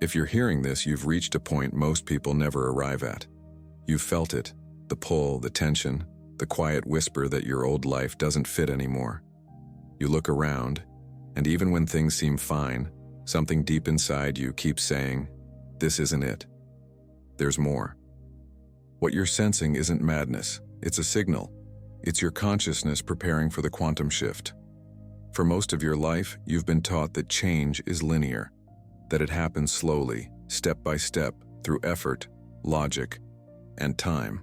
If you're hearing this, you've reached a point most people never arrive at. You've felt it, the pull, the tension, the quiet whisper that your old life doesn't fit anymore. You look around, and even when things seem fine, something deep inside you keeps saying, "This isn't it. There's more." What you're sensing isn't madness, it's a signal. It's your consciousness preparing for the quantum shift. For most of your life, you've been taught that change is linear, that it happens slowly, step by step, through effort, logic, and time.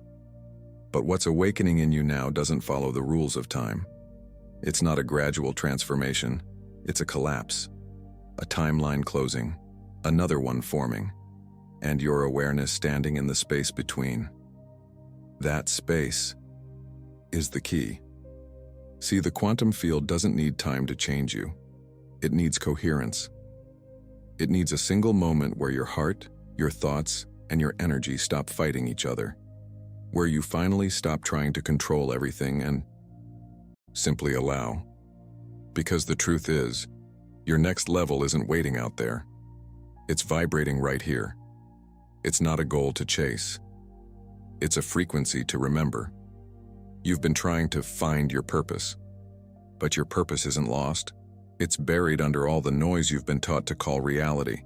But what's awakening in you now doesn't follow the rules of time. It's not a gradual transformation, it's a collapse, a timeline closing, another one forming, and your awareness standing in the space between. That space is the key. See, the quantum field doesn't need time to change you. It needs coherence. It needs a single moment where your heart, your thoughts, and your energy stop fighting each other, where you finally stop trying to control everything and simply allow. Because the truth is, your next level isn't waiting out there. It's vibrating right here. It's not a goal to chase. It's a frequency to remember. You've been trying to find your purpose, but your purpose isn't lost. It's buried under all the noise you've been taught to call reality.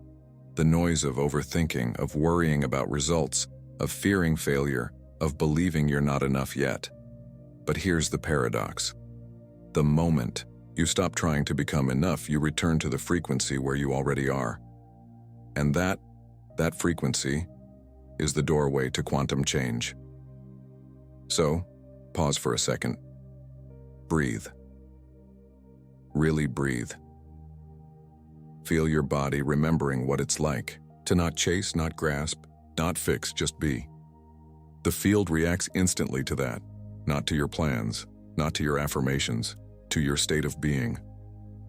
The noise of overthinking, of worrying about results, of fearing failure, of believing you're not enough yet. But here's the paradox. The moment you stop trying to become enough, you return to the frequency where you already are. And that frequency is the doorway to quantum change. So, pause for a second. Breathe. Really breathe. Feel your body remembering what it's like to not chase, not grasp, not fix, just be. The field reacts instantly to that, not to your plans, not to your affirmations, to your state of being.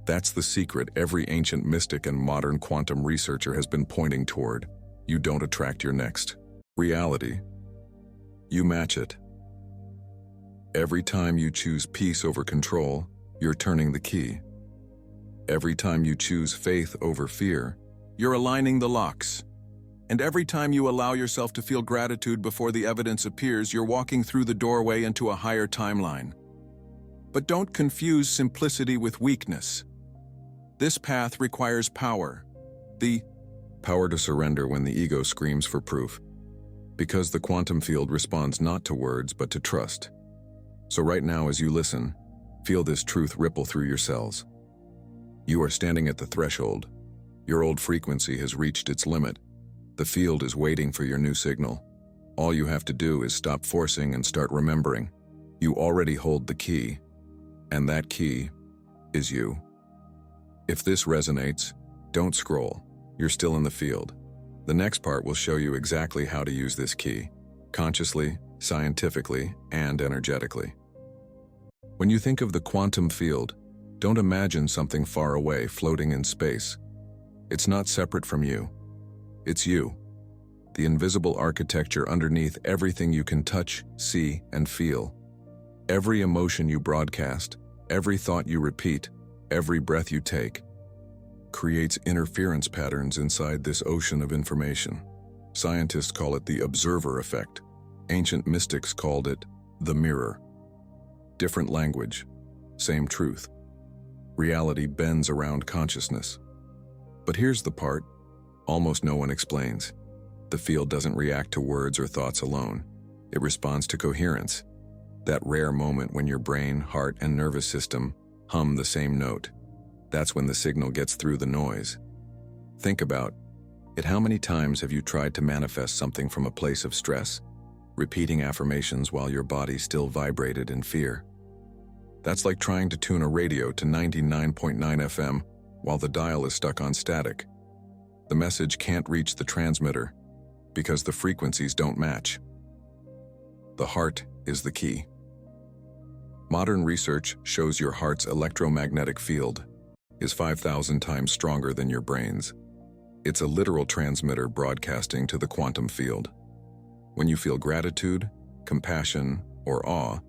That's the secret every ancient mystic and modern quantum researcher has been pointing toward. You don't attract your next reality. You match it. Every time you choose peace over control, you're turning the key. Every time you choose faith over fear, you're aligning the locks. And every time you allow yourself to feel gratitude before the evidence appears, you're walking through the doorway into a higher timeline. But don't confuse simplicity with weakness. This path requires power. The power to surrender when the ego screams for proof. Because the quantum field responds not to words, but to trust. So right now, as you listen, feel this truth ripple through your cells. You are standing at the threshold. Your old frequency has reached its limit. The field is waiting for your new signal. All you have to do is stop forcing and start remembering. You already hold the key, and that key is you. If this resonates, don't scroll. You're still in the field. The next part will show you exactly how to use this key, consciously, scientifically, and energetically. When you think of the quantum field, don't imagine something far away floating in space. It's not separate from you. It's you, the invisible architecture underneath everything you can touch, see, and feel. Every emotion you broadcast, every thought you repeat, every breath you take, creates interference patterns inside this ocean of information. Scientists call it the observer effect. Ancient mystics called it the mirror. Different language, same truth. Reality bends around consciousness. But here's the part almost no one explains. The field doesn't react to words or thoughts alone. It responds to coherence. That rare moment when your brain, heart, and nervous system hum the same note. That's when the signal gets through the noise. Think about it. How many times have you tried to manifest something from a place of stress, repeating affirmations while your body still vibrated in fear? That's like trying to tune a radio to 99.9 FM while the dial is stuck on static. The message can't reach the transmitter because the frequencies don't match. The heart is the key. Modern research shows your heart's electromagnetic field is 5,000 times stronger than your brain's. It's a literal transmitter broadcasting to the quantum field. When you feel gratitude, compassion, or awe,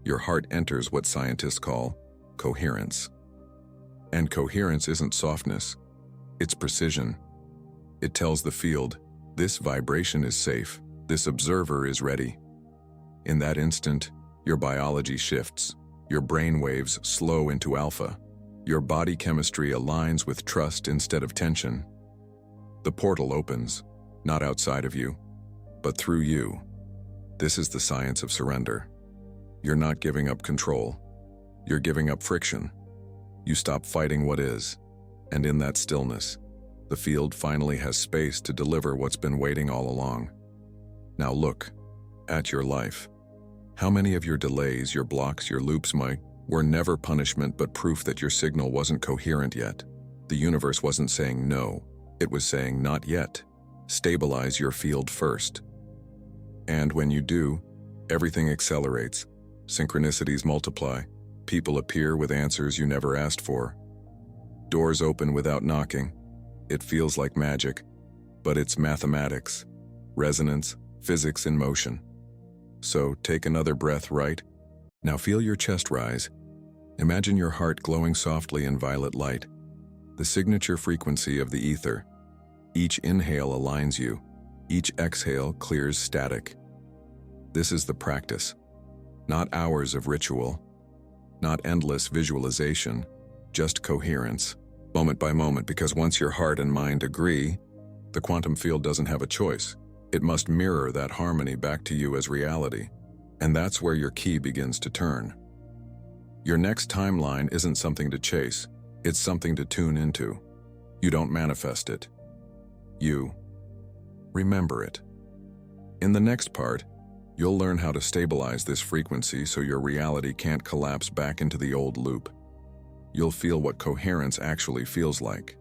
your heart enters what scientists call coherence. And coherence isn't softness, it's precision. It tells the field, this vibration is safe, this observer is ready. In that instant, your biology shifts, your brain waves slow into alpha, your body chemistry aligns with trust instead of tension. The portal opens, not outside of you, but through you. This is the science of surrender. You're not giving up control. You're giving up friction. You stop fighting what is, and in that stillness, the field finally has space to deliver what's been waiting all along. Now look at your life. How many of your delays, your blocks, your loops, were never punishment but proof that your signal wasn't coherent yet? The universe wasn't saying no, it was saying not yet. Stabilize your field first. And when you do, everything accelerates. Synchronicities multiply. People appear with answers you never asked for. Doors open without knocking. It feels like magic, but it's mathematics, resonance, physics in motion. So take another breath, right? Now feel your chest rise. Imagine your heart glowing softly in violet light, the signature frequency of the ether. Each inhale aligns you. Each exhale clears static. This is the practice. Not hours of ritual, not endless visualization, just coherence, moment by moment, because once your heart and mind agree, the quantum field doesn't have a choice. It must mirror that harmony back to you as reality. And that's where your key begins to turn. Your next timeline isn't something to chase, it's something to tune into. You don't manifest it. You remember it. In the next part, you'll learn how to stabilize this frequency so your reality can't collapse back into the old loop. You'll feel what coherence actually feels like,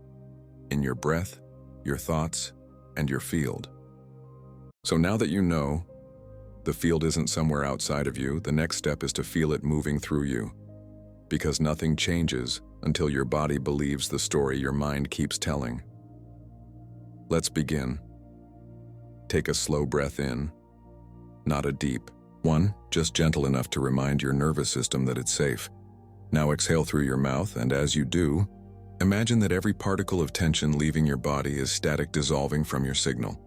in your breath, your thoughts, and your field. So now that you know, the field isn't somewhere outside of you, the next step is to feel it moving through you. Because nothing changes until your body believes the story your mind keeps telling. Let's begin. Take a slow breath in, not a deep one, just gentle enough to remind your nervous system that it's safe. Now exhale through your mouth, and as you do, imagine that every particle of tension leaving your body is static dissolving from your signal.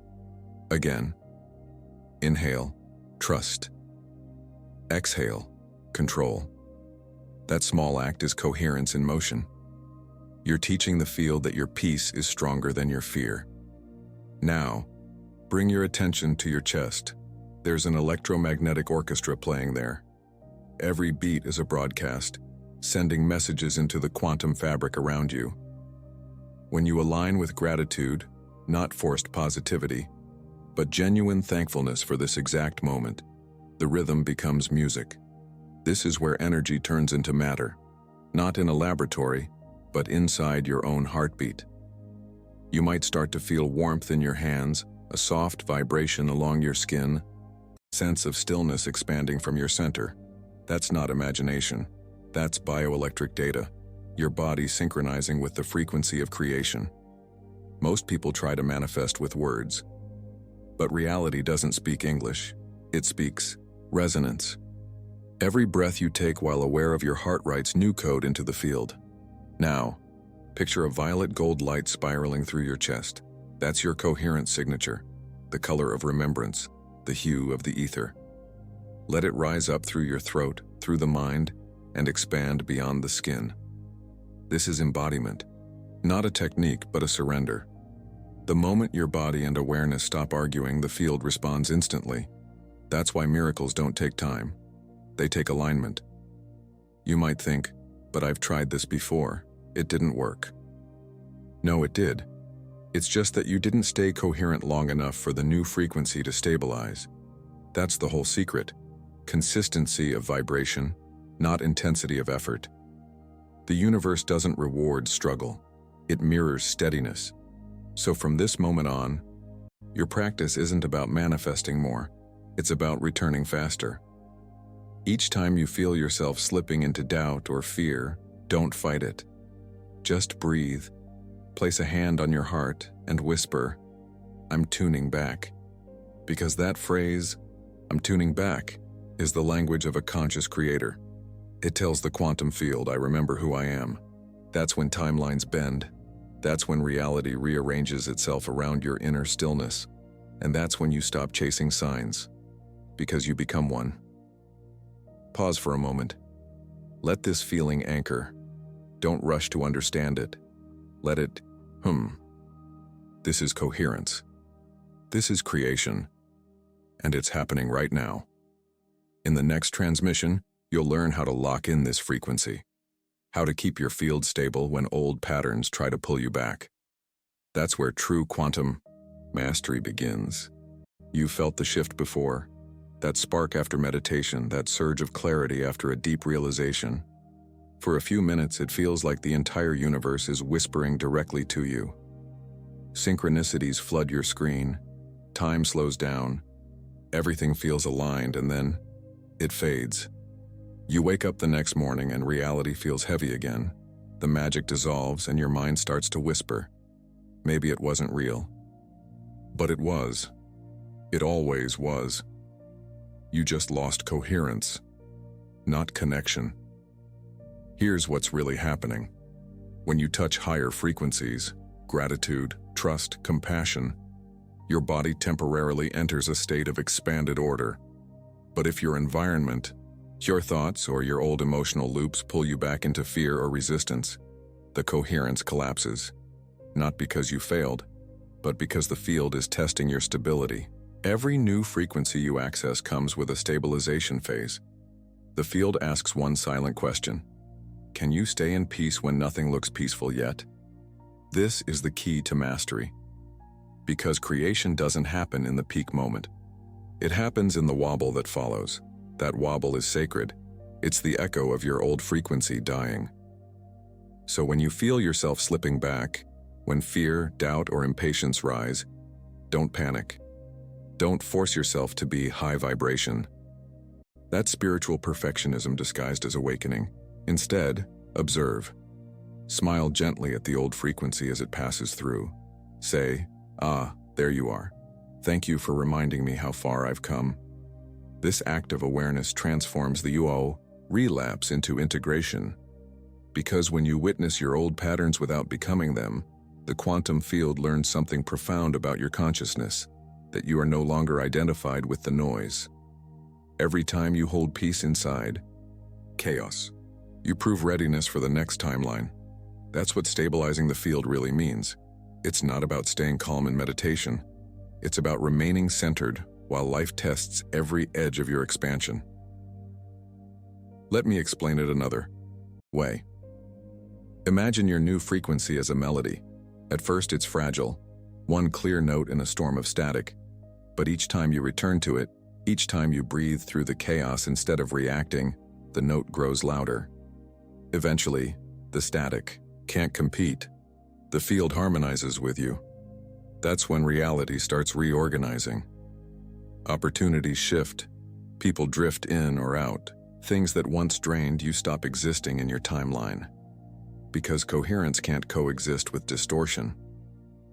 Again. Inhale, trust. Exhale, control. That small act is coherence in motion. You're teaching the field that your peace is stronger than your fear. Now, bring your attention to your chest. There's an electromagnetic orchestra playing there. Every beat is a broadcast, sending messages into the quantum fabric around you. When you align with gratitude, not forced positivity, but genuine thankfulness for this exact moment, the rhythm becomes music. This is where energy turns into matter, not in a laboratory, but inside your own heartbeat. You might start to feel warmth in your hands, a soft vibration along your skin, sense of stillness expanding from your center. That's not imagination. That's bioelectric data, your body synchronizing with the frequency of creation. Most people try to manifest with words, but reality doesn't speak English. It speaks resonance. Every breath you take while aware of your heart writes new code into the field. Now, picture a violet gold light spiraling through your chest. That's your coherent signature, the color of remembrance, the hue of the ether. Let it rise up through your throat, through the mind, and expand beyond the skin. This is embodiment, not a technique, but a surrender. The moment your body and awareness stop arguing, the field responds instantly. That's why miracles don't take time. They take alignment. You might think, but I've tried this before. It didn't work. No, it did. It's just that you didn't stay coherent long enough for the new frequency to stabilize. That's the whole secret. Consistency of vibration, not intensity of effort. The universe doesn't reward struggle. It mirrors steadiness. So from this moment on, your practice isn't about manifesting more. It's about returning faster. Each time you feel yourself slipping into doubt or fear, don't fight it. Just breathe. Place a hand on your heart and whisper, "I'm tuning back." Because that phrase, "I'm tuning back," is the language of a conscious creator. It tells the quantum field, I remember who I am. That's when timelines bend. That's when reality rearranges itself around your inner stillness. And that's when you stop chasing signs, because you become one. Pause for a moment. Let this feeling anchor. Don't rush to understand it. Let it, This is coherence. This is creation. And it's happening right now. In the next transmission, you'll learn how to lock in this frequency, how to keep your field stable when old patterns try to pull you back. That's where true quantum mastery begins. You've felt the shift before, that spark after meditation, that surge of clarity after a deep realization. For a few minutes, it feels like the entire universe is whispering directly to you. Synchronicities flood your screen, time slows down, everything feels aligned, and then it fades. You wake up the next morning and reality feels heavy again. The magic dissolves and your mind starts to whisper. Maybe it wasn't real. But it was. It always was. You just lost coherence, not connection. Here's what's really happening. When you touch higher frequencies, gratitude, trust, compassion, your body temporarily enters a state of expanded order. But if your environment, your thoughts, or your old emotional loops pull you back into fear or resistance, the coherence collapses. Not because you failed, but because the field is testing your stability. Every new frequency you access comes with a stabilization phase. The field asks one silent question. Can you stay in peace when nothing looks peaceful yet? This is the key to mastery. Because creation doesn't happen in the peak moment. It happens in the wobble that follows. That wobble is sacred. It's the echo of your old frequency dying. So when you feel yourself slipping back, when fear, doubt, or impatience rise, don't panic. Don't force yourself to be high vibration. That's spiritual perfectionism disguised as awakening. Instead, observe. Smile gently at the old frequency as it passes through. Say, there you are. Thank you for reminding me how far I've come. This act of awareness transforms the relapse into integration. Because when you witness your old patterns without becoming them, the quantum field learns something profound about your consciousness, that you are no longer identified with the noise. Every time you hold peace inside, chaos, you prove readiness for the next timeline. That's what stabilizing the field really means. It's not about staying calm in meditation. It's about remaining centered while life tests every edge of your expansion. Let me explain it another way. Imagine your new frequency as a melody. At first it's fragile, one clear note in a storm of static. But each time you return to it, each time you breathe through the chaos instead of reacting, the note grows louder. Eventually, the static can't compete. The field harmonizes with you. That's when reality starts reorganizing. Opportunities shift. People drift in or out. Things that once drained you stop existing in your timeline. Because coherence can't coexist with distortion,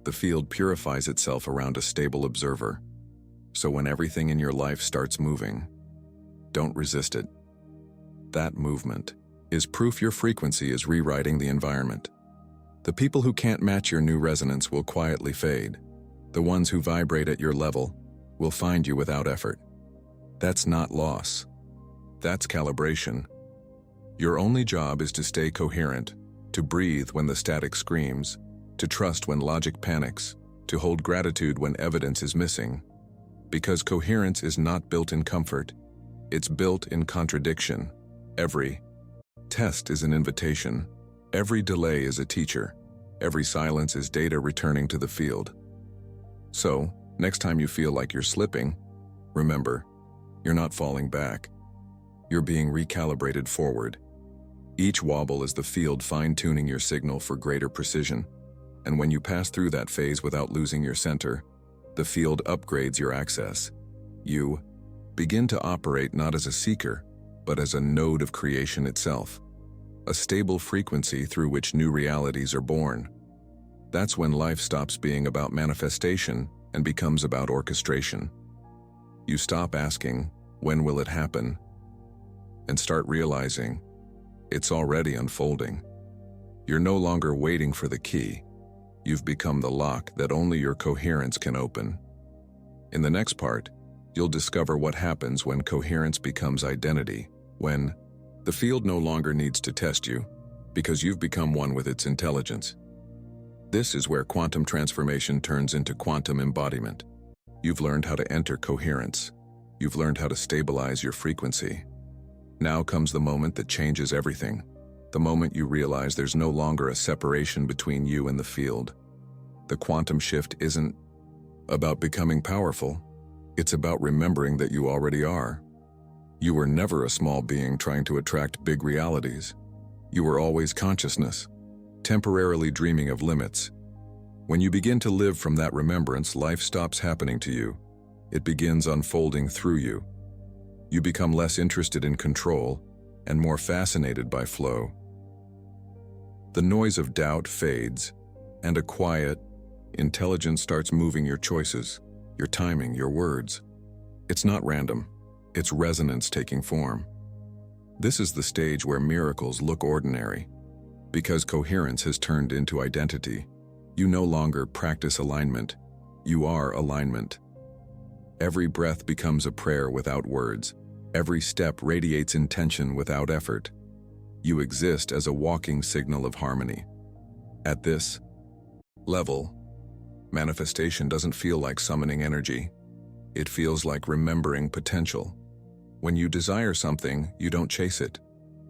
the field purifies itself around a stable observer. So when everything in your life starts moving, don't resist it. That movement is proof your frequency is rewriting the environment. The people who can't match your new resonance will quietly fade. The ones who vibrate at your level will find you without effort. That's not loss. That's calibration. Your only job is to stay coherent, to breathe when the static screams, to trust when logic panics, to hold gratitude when evidence is missing. Because coherence is not built in comfort, it's built in contradiction. Every test is an invitation. Every delay is a teacher. Every silence is data returning to the field. So, next time you feel like you're slipping, remember, you're not falling back. You're being recalibrated forward. Each wobble is the field fine-tuning your signal for greater precision. And when you pass through that phase without losing your center, the field upgrades your access. You begin to operate not as a seeker, but as a node of creation itself. A stable frequency through which new realities are born. That's when life stops being about manifestation and becomes about orchestration. You stop asking, when will it happen? And start realizing, it's already unfolding. You're no longer waiting for the key. You've become the lock that only your coherence can open. In the next part, you'll discover what happens when coherence becomes identity, when the field no longer needs to test you, because you've become one with its intelligence. This is where quantum transformation turns into quantum embodiment. You've learned how to enter coherence. You've learned how to stabilize your frequency. Now comes the moment that changes everything. The moment you realize there's no longer a separation between you and the field. The quantum shift isn't about becoming powerful. It's about remembering that you already are. You were never a small being trying to attract big realities. You were always consciousness, temporarily dreaming of limits. When you begin to live from that remembrance, life stops happening to you. It begins unfolding through you. You become less interested in control and more fascinated by flow. The noise of doubt fades, and a quiet, intelligence starts moving your choices, your timing, your words. It's not random. It's resonance taking form. This is the stage where miracles look ordinary. Because coherence has turned into identity, you no longer practice alignment. You are alignment. Every breath becomes a prayer without words. Every step radiates intention without effort. You exist as a walking signal of harmony. At this level, manifestation doesn't feel like summoning energy. It feels like remembering potential. When you desire something, you don't chase it.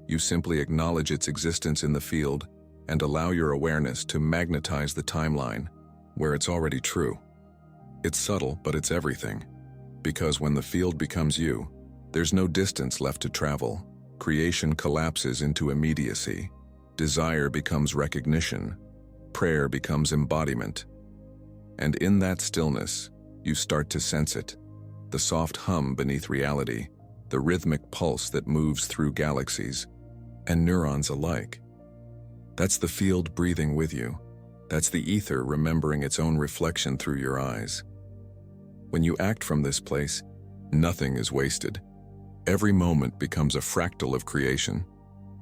You simply acknowledge its existence in the field and allow your awareness to magnetize the timeline where it's already true. It's subtle, but it's everything. Because when the field becomes you, there's no distance left to travel. Creation collapses into immediacy. Desire becomes recognition. Prayer becomes embodiment. And in that stillness, you start to sense it. The soft hum beneath reality, the rhythmic pulse that moves through galaxies and neurons alike. That's the field breathing with you. That's the ether remembering its own reflection through your eyes. When you act from this place, nothing is wasted. Every moment becomes a fractal of creation.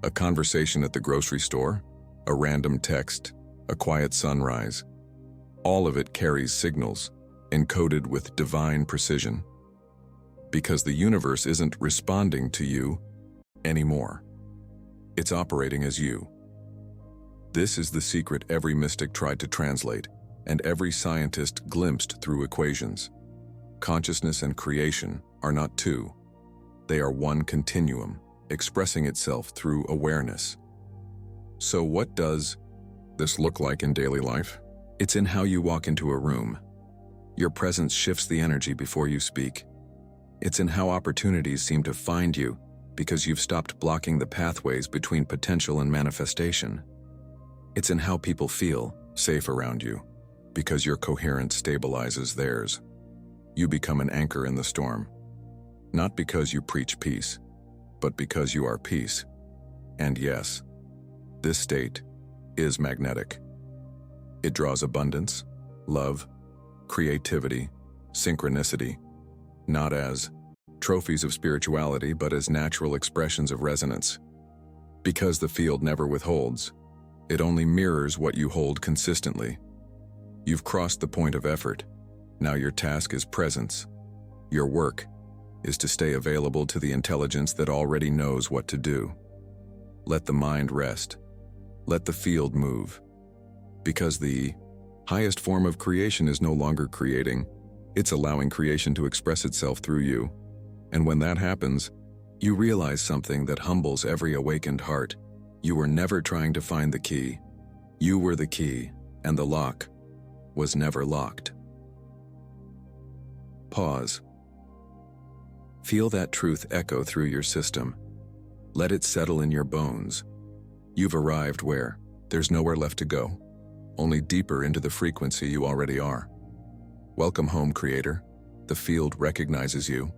A conversation at the grocery store, a random text, a quiet sunrise. All of it carries signals, encoded with divine precision. Because the universe isn't responding to you anymore. It's operating as you. This is the secret every mystic tried to translate, and every scientist glimpsed through equations. Consciousness and creation are not two. They are one continuum, expressing itself through awareness. So what does this look like in daily life? It's in how you walk into a room. Your presence shifts the energy before you speak. It's in how opportunities seem to find you because you've stopped blocking the pathways between potential and manifestation. It's in how people feel safe around you because your coherence stabilizes theirs. You become an anchor in the storm. Not because you preach peace, but because you are peace. And yes, this state is magnetic. It draws abundance, love, creativity, synchronicity, not as trophies of spirituality, but as natural expressions of resonance. Because the field never withholds, it only mirrors what you hold consistently. You've crossed the point of effort. Now your task is presence. Your work is to stay available to the intelligence that already knows what to do. Let the mind rest. Let the field move. Because the highest form of creation is no longer creating, it's allowing creation to express itself through you. And when that happens, you realize something that humbles every awakened heart. You were never trying to find the key. You were the key, and the lock was never locked. Pause. Feel that truth echo through your system. Let it settle in your bones. You've arrived where there's nowhere left to go, only deeper into the frequency you already are. Welcome home, Creator. The field recognizes you.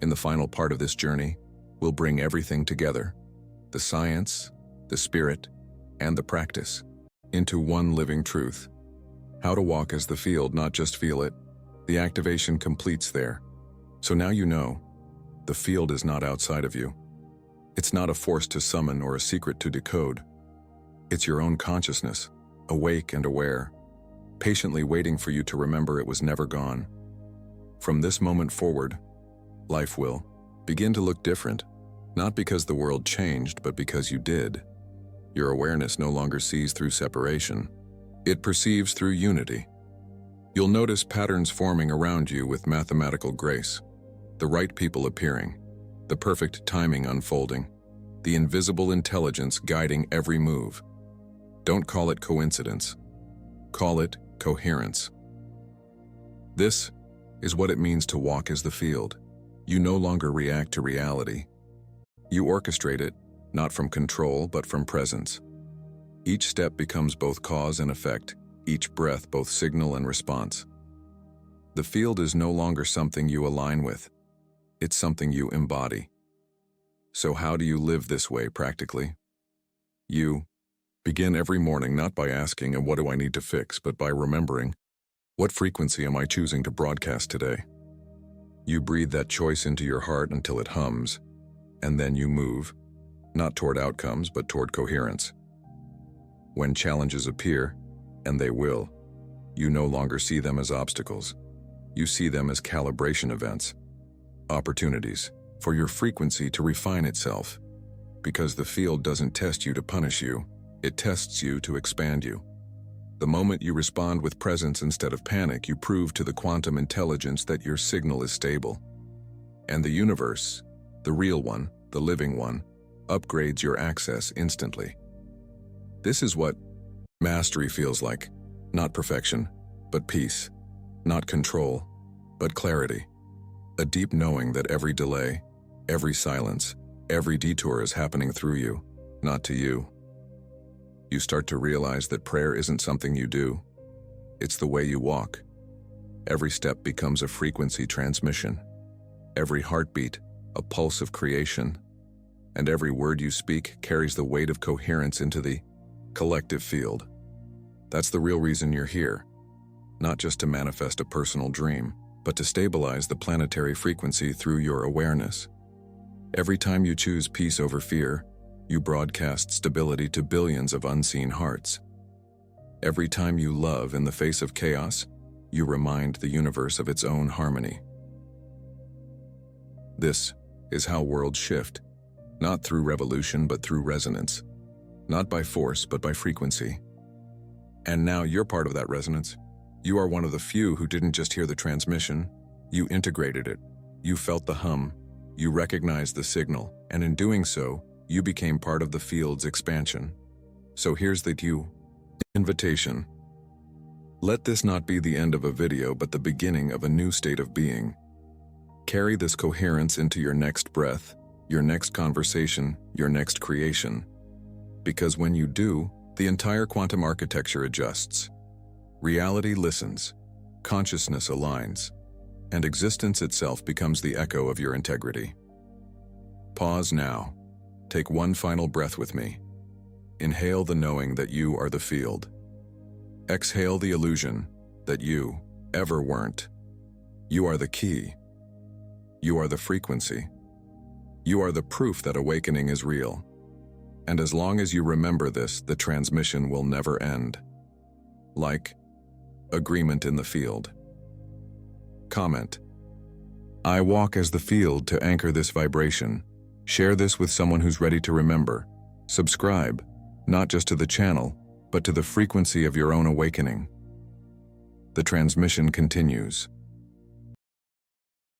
In the final part of this journey, we'll bring everything together, the science, the spirit, and the practice, into one living truth. How to walk as the field, not just feel it. The activation completes there. So now you know, the field is not outside of you. It's not a force to summon or a secret to decode. It's your own consciousness, awake and aware, patiently waiting for you to remember it was never gone. From this moment forward, life will begin to look different, not because the world changed, but because you did. Your awareness no longer sees through separation. It perceives through unity. You'll notice patterns forming around you with mathematical grace, the right people appearing, the perfect timing unfolding, the invisible intelligence guiding every move. Don't call it coincidence. Call it coherence. This is what it means to walk as the field. You no longer react to reality. You orchestrate it, not from control, but from presence. Each step becomes both cause and effect, each breath both signal and response. The field is no longer something you align with. It's something you embody. So how do you live this way practically? You begin every morning not by asking, "And what do I need to fix?" but by remembering, "What frequency am I choosing to broadcast today?" You breathe that choice into your heart until it hums, and then you move, not toward outcomes, but toward coherence. When challenges appear, and they will, you no longer see them as obstacles. You see them as calibration events, opportunities for your frequency to refine itself, because the field doesn't test you to punish you, it tests you to expand you. The moment you respond with presence instead of panic, you prove to the quantum intelligence that your signal is stable. And the universe, the real one, the living one, upgrades your access instantly. This is what mastery feels like. Not perfection, but peace. Not control, but clarity. A deep knowing that every delay, every silence, every detour is happening through you, not to you. You start to realize that prayer isn't something you do. It's the way you walk. Every step becomes a frequency transmission. Every heartbeat, a pulse of creation. And every word you speak carries the weight of coherence into the collective field. That's the real reason you're here. Not just to manifest a personal dream, but to stabilize the planetary frequency through your awareness. Every time you choose peace over fear, you broadcast stability to billions of unseen hearts. Every time you love in the face of chaos, you remind the universe of its own harmony. This is how worlds shift, not through revolution but through resonance, not by force but by frequency. And now you're part of that resonance. You are one of the few who didn't just hear the transmission, you integrated it, you felt the hum, you recognized the signal, and in doing so, you became part of the field's expansion. So here's the invitation. Let this not be the end of a video, but the beginning of a new state of being. Carry this coherence into your next breath, your next conversation, your next creation. Because when you do, the entire quantum architecture adjusts. Reality listens, consciousness aligns, and existence itself becomes the echo of your integrity. Pause now. Take one final breath with me. Inhale the knowing that you are the field. Exhale the illusion that you ever weren't. You are the key. You are the frequency. You are the proof that awakening is real. And as long as you remember this, the transmission will never end. Like agreement in the field. Comment. I walk as the field to anchor this vibration. Share this with someone who's ready to remember. Subscribe, not just to the channel, but to the frequency of your own awakening. The transmission continues.